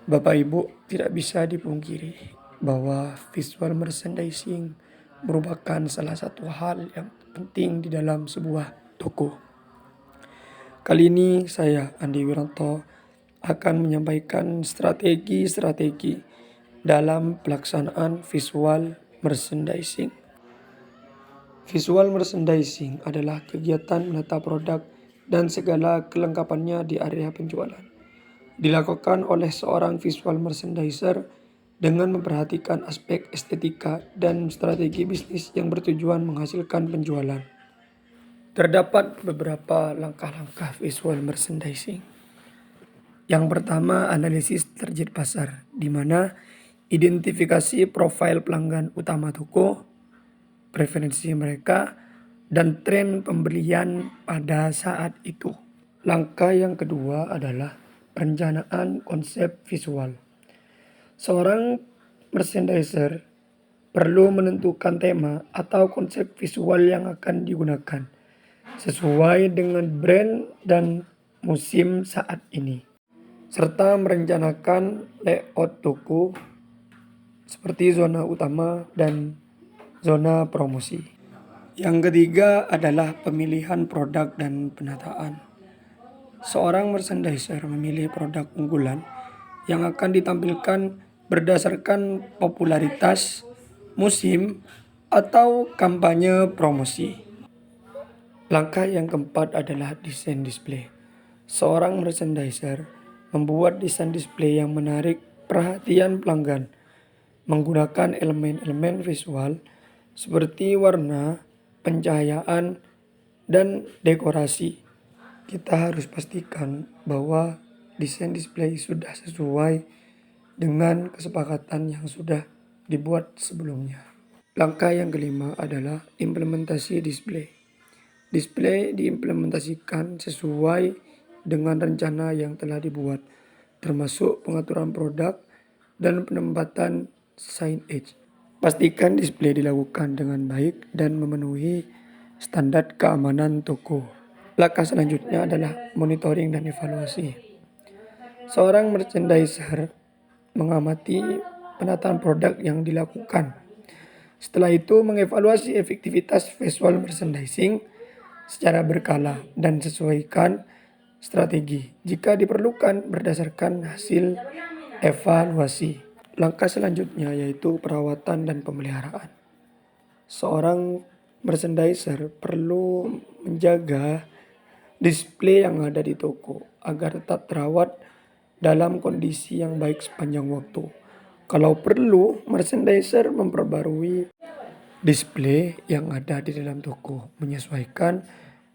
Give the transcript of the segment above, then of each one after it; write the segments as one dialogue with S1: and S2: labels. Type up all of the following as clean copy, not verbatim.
S1: Bapak Ibu, tidak bisa dipungkiri bahwa visual merchandising merupakan salah satu hal yang penting di dalam sebuah toko. Kali ini saya, Andi Wiranto, akan menyampaikan strategi-strategi dalam pelaksanaan visual merchandising. Visual merchandising adalah kegiatan menata produk dan segala kelengkapannya di area penjualan. Dilakukan oleh seorang visual merchandiser dengan memperhatikan aspek estetika dan strategi bisnis yang bertujuan menghasilkan penjualan. Terdapat beberapa langkah-langkah visual merchandising. Yang pertama, analisis target pasar, di mana identifikasi profil pelanggan utama toko, preferensi mereka, dan tren pembelian pada saat itu. Langkah yang kedua adalah perencanaan konsep visual. Seorang merchandiser perlu menentukan tema atau konsep visual yang akan digunakan sesuai dengan brand dan musim saat ini, serta merencanakan layout toko seperti zona utama dan zona promosi. Yang ketiga adalah pemilihan produk dan penataan. Seorang merchandiser memilih produk unggulan yang akan ditampilkan berdasarkan popularitas, musim, atau kampanye promosi. Langkah yang keempat adalah desain display. Seorang merchandiser membuat desain display yang menarik perhatian pelanggan menggunakan elemen-elemen visual seperti warna, pencahayaan, dan dekorasi. Kita harus pastikan bahwa desain display sudah sesuai dengan kesepakatan yang sudah dibuat sebelumnya. Langkah yang kelima adalah implementasi display. Display diimplementasikan sesuai dengan rencana yang telah dibuat, termasuk pengaturan produk dan penempatan signage. Pastikan display dilakukan dengan baik dan memenuhi standar keamanan toko. Langkah selanjutnya adalah monitoring dan evaluasi. Seorang merchandiser mengamati penataan produk yang dilakukan. Setelah itu mengevaluasi efektivitas visual merchandising secara berkala dan sesuaikan strategi jika diperlukan berdasarkan hasil evaluasi. Langkah selanjutnya yaitu perawatan dan pemeliharaan. Seorang merchandiser perlu menjaga display yang ada di toko agar tetap terawat dalam kondisi yang baik sepanjang waktu. Kalau perlu, merchandiser memperbarui display yang ada di dalam toko menyesuaikan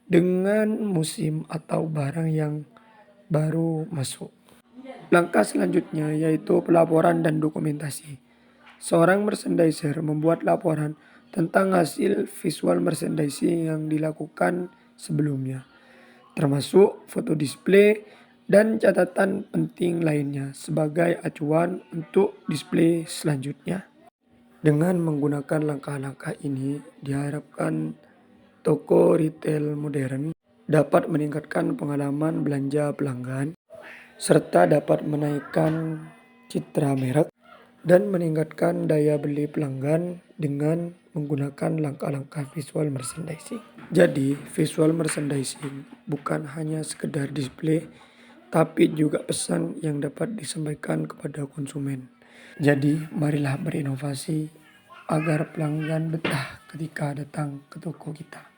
S1: dengan musim atau barang yang baru masuk. Langkah selanjutnya yaitu pelaporan dan dokumentasi. Seorang merchandiser membuat laporan tentang hasil visual merchandising yang dilakukan sebelumnya, termasuk foto display dan catatan penting lainnya sebagai acuan untuk display selanjutnya. Dengan menggunakan langkah-langkah ini, diharapkan toko retail modern dapat meningkatkan pengalaman belanja pelanggan, serta dapat menaikkan citra merek dan meningkatkan daya beli pelanggan dengan menggunakan langkah-langkah visual merchandising. Jadi, visual merchandising bukan hanya sekedar display, tapi juga pesan yang dapat disampaikan kepada konsumen. Jadi, marilah berinovasi agar pelanggan betah ketika datang ke toko kita.